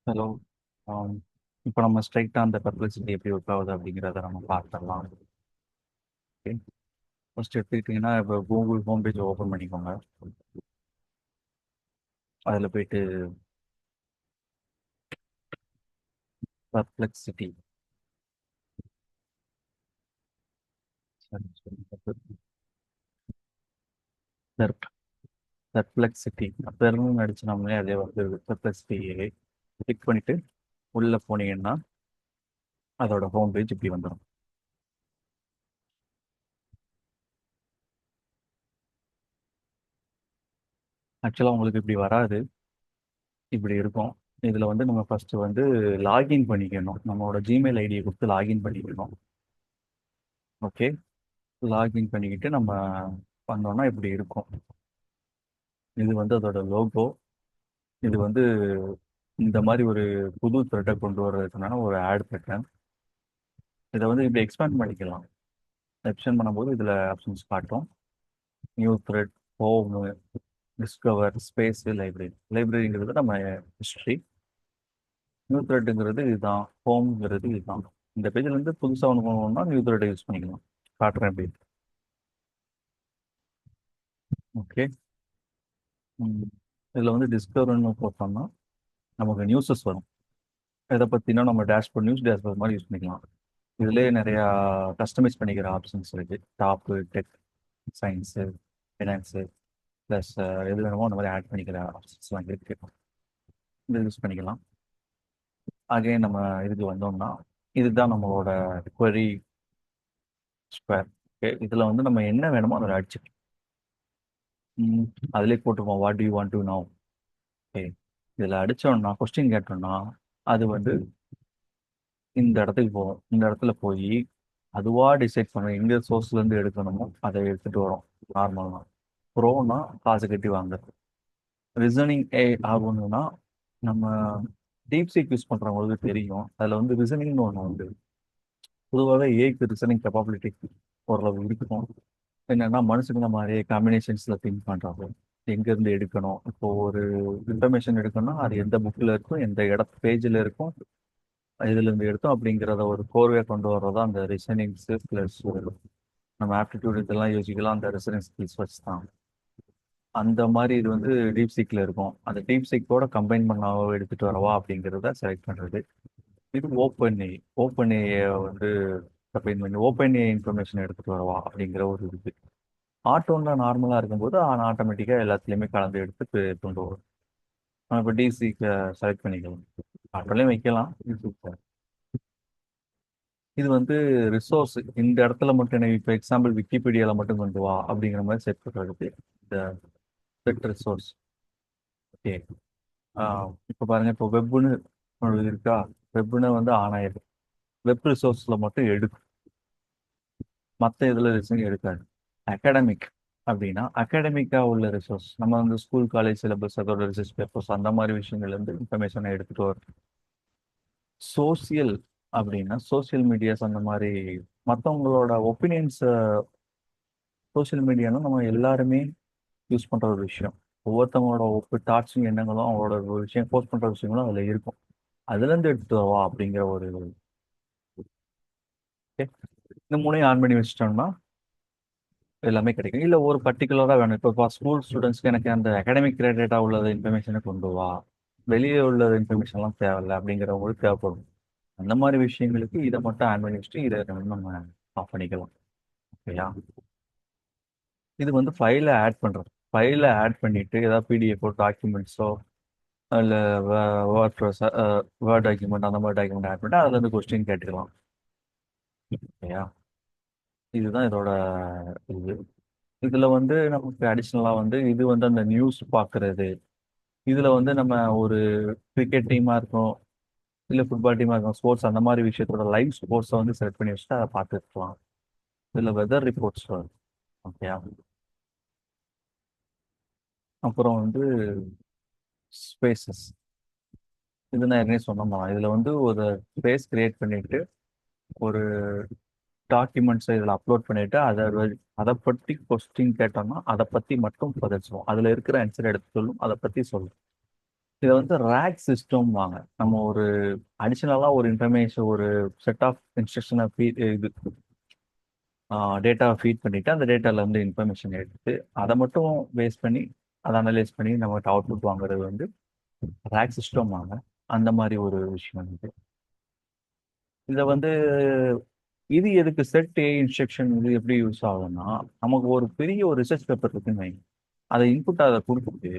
Hello. இப்போ நம்ம ஸ்ட்ரைட்டாக அந்த பர்ப்ளெக்சிட்டி எப்படி ஒர்க் ஆகுது அப்படிங்கிறத நம்ம பார்த்துடலாம். ஓகே. ஃபர்ஸ்ட் எடுத்துக்கிட்டிங்கன்னா இப்போ கூகுள் ஹோம் பேஜ் ஓப்பன் பண்ணிக்கோங்க. அதில் போயிட்டு பர்ப்ளெக்சிட்டி. சரி சரி. பர்ப்ளெக்சிட்டி பெருன்னு அடிச்சு நம்மளே அதே வந்து பர்ப்ளெக்சிட்டி கிளிக் பண்ணிவிட்டு உள்ளே போனீங்கன்னா அதோட ஹோம் பேஜ் இப்படி வந்துடும். ஆக்சுவலாக உங்களுக்கு இப்படி வராது, இப்படி இருக்கும். இதில் வந்து நம்ம ஃபஸ்ட்டு வந்து லாகின் பண்ணிக்கணும். நம்மளோட ஜிமெயில் ஐடியை கொடுத்து லாகின் பண்ணிக்கணும். ஓகே. லாகின் பண்ணிக்கிட்டு நம்ம பண்ணோம்னா இப்படி இருக்கும். இது வந்து அதோட லோகோ. இது வந்து இந்த மாதிரி ஒரு புது த்ரெட்டை கொண்டு வர்றதுக்கான ஒரு ஆட் பேட்டர்ன். இதை வந்து இப்படி எக்ஸ்பேண்ட் பண்ணிக்கலாம். எக்ஸ்பேண்ட் பண்ணும்போது இதில் ஆப்ஷன்ஸ் காட்டும். New thread, home, discover, space, library. லைப்ரரிங்கிறது நம்ம ஹிஸ்ட்ரி. நியூ த்ரெட்டுங்கிறது இதுதான், ஹோம்ங்கிறது இதுதான். இந்த பேஜில் இருந்து புதுசாக ஒன்று பண்ணணும்னா நியூ த்ரெட்டை யூஸ் பண்ணிக்கலாம். காட்டுறேன் எப்படி. ஓகே. இதில் வந்து டிஸ்கவர்னு போட்டோம்னா நமக்கு நியூஸஸ் வரும். இதை பற்றினா நம்ம டேஷ்போர்ட், நியூஸ் டேஷ்போர்ட் மாதிரி யூஸ் பண்ணிக்கலாம். இதுலேயே நிறையா கஸ்டமைஸ் பண்ணிக்கிற ஆப்ஷன்ஸ் இருக்குது. Top, tech, science, finance, plus எது வேணுமோ அந்த மாதிரி ஆட் பண்ணிக்கிற ஆப்ஷன்ஸ்லாம் இருக்குது. இது யூஸ் பண்ணிக்கலாம். அகைன் நம்ம இதுக்கு வந்தோம்னா இதுதான் நம்மளோட query ஸ்கொயர். ஓகே. இதில் வந்து நம்ம என்ன வேணுமோ அதில் அடிச்சுக்கலாம். அதிலே போட்டுருவோம் what to you want to know. Okay. இதில் அடித்தோம்னா கொஸ்டின் கேட்டோம்னா அது வந்து இந்த இடத்துக்கு போகும். இந்த இடத்துல போய் அதுவா டிசைட் பண்ணும் எங்க சோர்ஸ்ல இருந்து எடுக்கணுமோ அதை எடுத்துட்டு வரும். நார்மலா ப்ரோனா காசு கட்டி வாங்குறது. ரிசனிங் ஏ ஆகணும்னா நம்ம டீப் சீக் யூஸ் பண்றவங்களுக்கு தெரியும். அதுல வந்து ரிசனிங்னு ஒன்று உண்டு. பொதுவாகவே ஏக்கு ரிசனிங் கெப்பாபிலிட்டி ஓரளவு இருக்கும். என்னன்னா மனுஷங்க மாதிரியே காம்பினேஷன்ஸ்ல திங்க் பண்றாங்க. எங்க இருந்து எடுக்கணும், இப்போ ஒரு இன்ஃபர்மேஷன் எடுக்கணும்னா அது எந்த புக்ல இருக்கும், எந்த இடத்து பேஜ்ல இருக்கும், இதுல இருந்து எடுத்தோம் அப்படிங்கிறத ஒரு கோர்வையா கொண்டு வர்றதா அந்த ரிசனிங்ஸ் பிளஸ் நம்ம ஆப்டிடியூட் இதெல்லாம் யோசிக்கலாம் அந்த ரிசனிங் ஸ்கில்ஸ் வச்சு தான். அந்த மாதிரி இது வந்து டீப் சீக்ல இருக்கும். அந்த டீப் சீக்கோட கம்பைன் பண்ணாவோ எடுத்துட்டு வரவா அப்படிங்கிறத செலக்ட் பண்றது. இது ஓப்பன் ஏ. ஓப்பன் ஏ வந்து கம்பைன் பண்ணி ஓப்பன் ஏ இன்ஃபர்மேஷன் எடுத்துட்டு வரவா அப்படிங்கிற ஒரு இது. ஆட்டோன்ல நார்மலா இருக்கும்போது ஆட்டோமேட்டிக்கா எல்லாத்துலயுமே கலந்து எடுத்து கொண்டு வரும். நம்ம இப்போ டிசிக்கு செலக்ட் பண்ணிக்கலாம். ஆட்டோலையும் வைக்கலாம். இது வந்து ரிசோர்ஸ் இந்த இடத்துல மட்டும் எனக்கு இப்போ எக்ஸாம்பிள் விக்கிபீடியாவில் மட்டும் கொண்டு வா அப்படிங்கிற மாதிரி செட் பண்ணுறதுக்கு இந்த செட் ரிசோர்ஸ். ஓகே. இப்போ பாருங்க, இப்போ வெப்னு ஒன்று இருக்கா. வெப்னு வந்து ஆன் ஆயிருக்கு. வெப் ரிசோர்ஸில் மட்டும் எடுக்கும். மற்ற இதில் ரிசர்ச் எடுக்காது. அகாடமிக் அப்படின்னா அகாடமிக்காக உள்ள ரிசோர்ஸ் நம்ம வந்து ஸ்கூல் காலேஜ் சிலபஸ் அதோட ரிசர்ச் பேப்பர்ஸ் அந்த மாதிரி விஷயங்கள்லேருந்து இன்ஃபர்மேஷனை எடுத்துகிட்டு வரும். சோசியல் அப்படின்னா சோசியல் மீடியாஸ் அந்த மாதிரி மற்றவங்களோட ஒப்பீனியன்ஸை. சோஷியல் மீடியானா நம்ம எல்லாருமே யூஸ் பண்ணுற ஒரு விஷயம். ஒவ்வொருத்தவங்களோட தாட்ஸும் எண்ணங்களும் அவங்களோட ஒரு விஷயம் போஸ்ட் பண்ணுற விஷயங்களும் அதில் இருக்கும். அதுலேருந்து எடுத்துட்டு வா அப்படிங்கிற ஒரு okay. இந்த மூணையும் ஆன் பண்ணி வச்சிட்டோம்னா எல்லாமே கிடைக்கும். இல்லை ஒரு பர்டிகுலராக வேணும். இப்போ ஸ்கூல் ஸ்டூடெண்ட்ஸ்க்கு எனக்கு அந்த அகாடமிக் ரிலேட்டடாக உள்ளது இன்ஃபர்மேஷனை கொண்டு வா, வெளியே உள்ள இன்ஃபர்மேஷன்லாம் தேவையில்லை அப்படிங்கிறவங்களுக்கு தேவைப்படும். அந்த மாதிரி விஷயங்களுக்கு இதை மட்டும் ஆன் பண்ணி வச்சுட்டு இதை நம்ம ஆஃப் பண்ணிக்கலாம். ஓகேயா. இது வந்து ஃபைலை ஆட் பண்ணுறது. ஃபைலை ஆட் பண்ணிட்டு ஏதாவது பிடிஎஃபோ டாக்குமெண்ட்ஸோ இல்லை வேர்ட் வேர்ட் டாக்குமெண்ட் அந்த மாதிரி டாக்குமெண்ட் ஆட் பண்ணிட்டு அதில் இருந்து கொஸ்டின் கேட்டுக்கலாம். ஓகேயா. இதுதான் இதோட இது. இதில் வந்து நமக்கு அடிஷ்னலாக வந்து இது வந்து அந்த நியூஸ் பார்க்குறது. இதில் வந்து நம்ம ஒரு கிரிக்கெட் டீமாக இருக்கும், இல்லை ஃபுட்பால் டீமாக இருக்கும், ஸ்போர்ட்ஸ் அந்த மாதிரி விஷயத்தோட லைவ் ஸ்போர்ட்ஸை வந்து செலக்ட் பண்ணி வச்சுட்டு அதை பார்த்துக்கலாம். இதில் வெதர் ரிப்போர்ட்ஸ் வரும். ஓகேயா. அப்புறம் வந்து ஸ்பேசஸ். இது நான் ஏற்கனவே சொன்னோமா, இதில் வந்து ஒரு ஸ்பேஸ் கிரியேட் பண்ணிட்டு ஒரு டாக்குமெண்ட்ஸை இதில் அப்லோட் பண்ணிட்டு அதை பற்றி கொஸ்டின் கேட்டோம்னா அதை பற்றி மட்டும் பதில் சொல்லும். அதில் இருக்கிற ஆன்சர் எடுத்து சொல்லும், அதை பற்றி சொல்லும். இதை வந்து ரேக் சிஸ்டம் வாங்க. நம்ம ஒரு அடிஷனலா ஒரு இன்ஃபர்மேஷன், ஒரு செட் ஆஃப் இன்ஸ்ட்ரக்ஷனை இது டேட்டா ஃபீட் பண்ணிட்டு அந்த டேட்டால இருந்து இன்ஃபர்மேஷன் எடுத்து அதை மட்டும் பேஸ் பண்ணி அதை அனலைஸ் பண்ணி நம்மகிட்ட அவுட்புட் வாங்குறது வந்து ரேக் சிஸ்டம் வாங்க. அந்த மாதிரி ஒரு விஷயம் இது. இதை வந்து இது எதுக்கு செட் ஏ இன்ஸ்ட்ரக்ஷன் இது எப்படி யூஸ் ஆகும்னா, நமக்கு ஒரு பெரிய ஒரு ரிசர்ச் பேப்பர் இருக்குன்னு வைங்க. அதை இன்புட் அதை கொடுத்துட்டு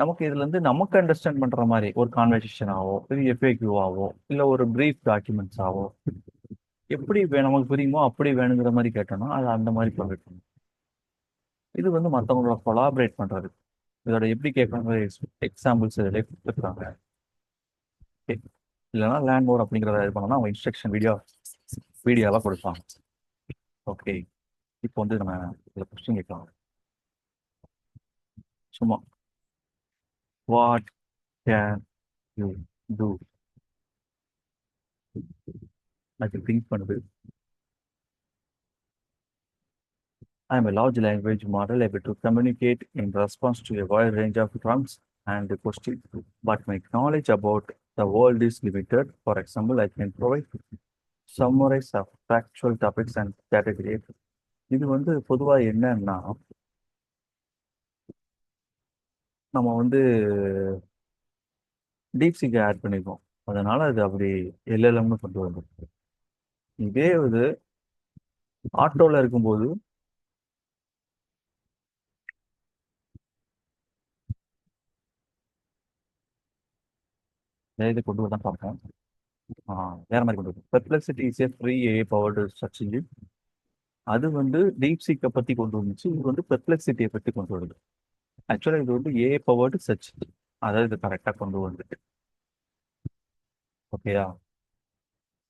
நமக்கு இதுல இருந்து நமக்கு அண்டர்ஸ்டாண்ட் பண்ற மாதிரி ஒரு கான்வர்சேஷன் ஆவோ, பெரிய எஃப்ஏக்யூ ஆவோ, இல்ல ஒரு பிரீஃப் டாக்குமெண்ட்ஸ் ஆவோ, எப்படி நமக்கு புரியுமோ அப்படி வேணுங்கிற மாதிரி கேட்டோம்னா அது அந்த மாதிரி ப்ரொவைட் பண்ணும். இது வந்து மற்றவங்களோட கொலாபரேட் பண்றது. இதோட எப்படி கேட்கறாங்க எக்ஸாம்பிள்ஸ் இதில் கொடுத்துருக்காங்க. இல்லைன்னா லேண்ட் மோர் அப்படிங்கிறத இது பண்ணோம்னா அவங்க இன்ஸ்ட்ரக்ஷன் வீடியோவாக கொடுப்பாங்க. ஓகே, இப்போ வந்து நம்ம இதில் கொஸ்டின் கேட்கலாம். சும்மா வாட் கேன் யூ டூ, அது திங்க் பண்ணுது. I am a large language model able to communicate in response to a wide range of prompts and questions, but my knowledge about the world is limited. For example, I can provide summaries of factual topics and categories. இது வந்து பொதுவாக என்னன்னா, நம்ம வந்து டீப்சிக்கு add பண்ணிருக்கோம். அதனால அது அப்படி எல்எல்எம்னு கொண்டு வரும். இதே இது ஆட்டோல இருக்கும்போது இது கொண்டு வரதான் பார்ப்போம். வேற மாதிரி கொண்டு வரும். Perplexity is a free a powered search engine. அது வந்து டீப்சீக்கை பற்றி கொண்டு வந்துச்சு. இது வந்து பெர்ப்ளெக்சிட்டியை பற்றி கொண்டு வருது. ஆக்சுவலாக இது வந்து ஏ பவர்டு சர்ச், அதாவது இது கரெக்டாக கொண்டு வந்துட்டு. ஓகேயா?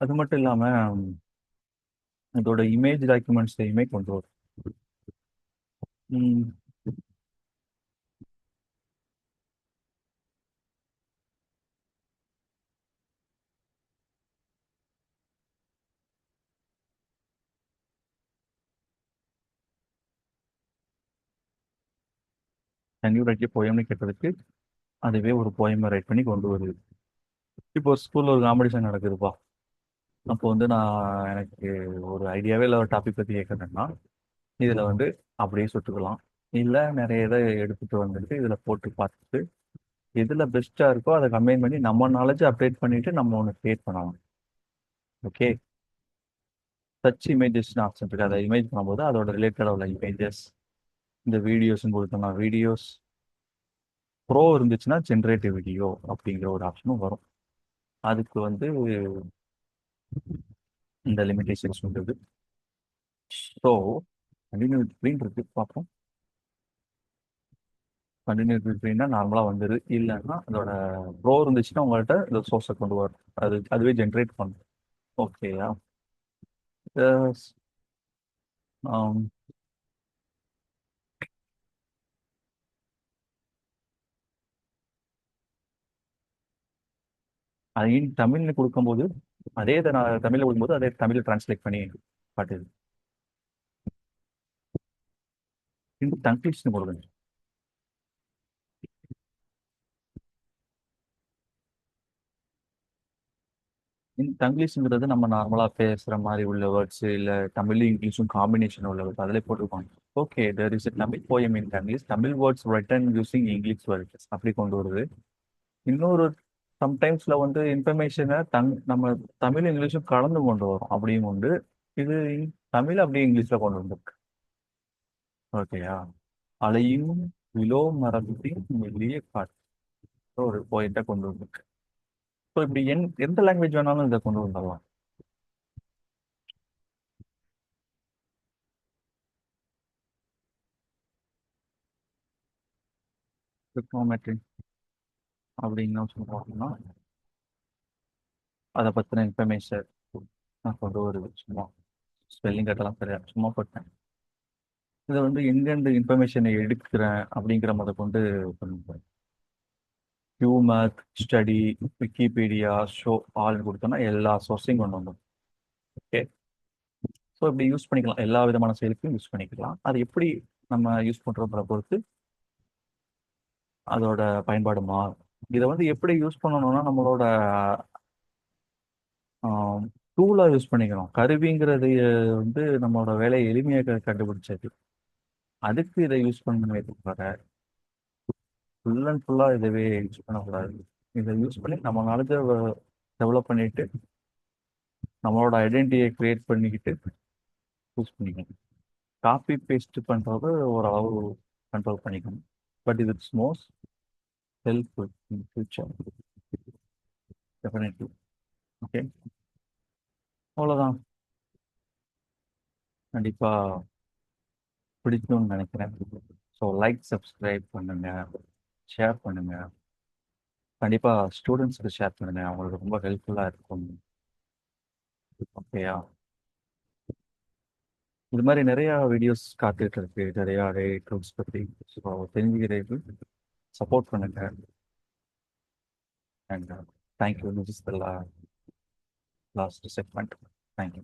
அது மட்டும் இல்லாமல் இதோட இமேஜ் டாக்குமெண்ட்ஸையுமே கொண்டு வரும். தனி ரைட்லி போயம்னு கேட்டதுக்கு அதுவே ஒரு போயமை ரைட் பண்ணி கொண்டு வருது. இப்போ ஒரு ஸ்கூலில் ஒரு காம்படிஷன் நடக்குதுப்பா. அப்போ வந்து எனக்கு ஒரு ஐடியாவே இல்லை ஒரு டாபிக் பற்றி கேட்குறேன்னா இதில் வந்து அப்படியே சுட்டுக்கலாம். இல்லை நிறைய இதை எடுத்துகிட்டு வந்துட்டு இதில் போட்டு பார்த்துட்டு எதில் பெஸ்ட்டாக இருக்கோ அதை கம்பைன் பண்ணி நம்ம நாலேஜ் அப்டேட் பண்ணிவிட்டு நம்ம ஒன்று கிரியேட் பண்ணலாம். ஓகே, சர்ச் இமேஜஸ்னு ஆப்ஷன் இருக்குது. அதை இமேஜ் பண்ணும்போது அதோட ரிலேட்டடாக உள்ள இமேஜஸ், இந்த வீடியோஸ்ன்னு கொடுத்தோம்னா வீடியோஸ், ப்ரோ இருந்துச்சுன்னா ஜென்ரேட்டிவ் வீடியோ அப்படிங்கிற ஒரு ஆப்ஷனும் வரும். அதுக்கு வந்து இந்த லிமிடேஷன்ஸ் உண்டு. ஸோ கண்டினியூ ஸ்க்ரீன் இருக்கு, பார்ப்போம். கண்டினியூ ஸ்க்ரீன்னா நார்மலாக வந்துடு. இல்லைன்னா அதோட ப்ரோ இருந்துச்சுன்னா உங்கள்கிட்ட இந்த சோர்ஸை கொண்டு வரும். அதுவே ஜென்ரேட் பண்ணும். ஓகேயா? அதையும் தமிழ்னு கொடுக்கும்போது அதே இதை நான் தமிழில் கொடுக்கும்போது அதே தமிழில் டிரான்ஸ்லேட் பண்ணி காட்டுது. இந்த தங்கிலீஷ்னு கொடுங்க. இந்த தங்கிலீஷ்ங்கிறது நம்ம நார்மலாக பேசுகிற மாதிரி உள்ள வேர்ட்ஸ், இல்லை தமிழும் இங்கிலீஷும் காம்பினேஷன் உள்ள வேர்ட்ஸ் அதிலே போட்டுருப்பாங்க. Okay, there is Tamil poem in Tanglish, Tamil words written using English words அப்படி கொண்டு வருது. இன்னொரு சம்டைம்ஸ்ல வந்து இன்ஃபர்மேஷனை நம்ம தமிழ் இங்கிலீஷும் கலந்து கொண்டு வரும், அப்படியும் உண்டு. இது தமிழ் அப்படியே இங்கிலீஷ்ல கொண்டு வந்திருக்கு. ஓகேயா? அலையும் விலோ மரத்தின் மெல்லிய காற்று ஒரு போயிட்ட கொண்டு வந்திருக்கு. ஸோ இப்படி எந்த லாங்குவேஜ் வேணாலும் இதை கொண்டு வந்துடலாம். ட்ரிக்னோமெட்ரி அப்படின்னு சொல்லுவாங்கன்னா அதை பற்றின இன்ஃபர்மேஷன் நான் கொண்டு வருது. சும்மா ஸ்பெல்லிங் கட்டெல்லாம் தெரியாது, சும்மா போட்டேன். இதை வந்து எங்கேருந்து இன்ஃபர்மேஷனை எடுக்கிறேன் அப்படிங்கிற முத கொண்டு பண்ணுவேன். மேத் ஸ்டடி, விக்கிபீடியா, ஷோ ஆல்னு கொடுத்தோன்னா எல்லா சோர்ஸையும் கொண்டு வந்துடும். ஓகே, ஸோ இப்படி யூஸ் பண்ணிக்கலாம். எல்லா விதமான செயலுக்கும் யூஸ் பண்ணிக்கலாம். அது எப்படி நம்ம யூஸ் பண்ணுறோங்கிற பொறுத்து அதோட பயன்பாடு மாறும். இதை வந்து எப்படி யூஸ் பண்ணணும்னா நம்மளோட டூலா யூஸ் பண்ணிக்கணும். கருவிங்கிறது வந்து நம்மளோட வேலையை எளிமையாக கண்டுபிடிச்சது. அதுக்கு இதை யூஸ் பண்ணணுமே தவிர ஃபுல் அண்ட் ஃபுல்லா இதவே யூஸ் பண்ணக்கூடாது. இதை யூஸ் பண்ணி நம்ம நாலேஜை டெவலப் பண்ணிட்டு நம்மளோட ஐடென்டிட்டியை கிரியேட் பண்ணிக்கிட்டு யூஸ் பண்ணிக்கணும். காப்பி பேஸ்ட் பண்றது ஓரளவு கண்ட்ரோல் பண்ணிக்கணும். பட் இது it's most helpful in future definitely. Okay, அவ்வளோதான். கண்டிப்பா பிடிக்கும்னு நினைக்கிறேன். ஸோ லைக், சப்ஸ்கிரைப் பண்ணுங்க, ஷேர் பண்ணுங்க. கண்டிப்பா ஸ்டூடெண்ட்ஸ்க்கு ஷேர் பண்ணுங்க, அவங்களுக்கு ரொம்ப ஹெல்ப்ஃபுல்லாக இருக்கும். ஓகேயா? இது மாதிரி நிறையா வீடியோஸ் காத்துட்டு இருக்கு, நிறையா டூல்ஸ் பற்றி. ஸோ தெரிஞ்சுக்கிறதுக்கு சப்போர்ட் பண்ணுங்க. And thank you. This is the last segment. Thank you.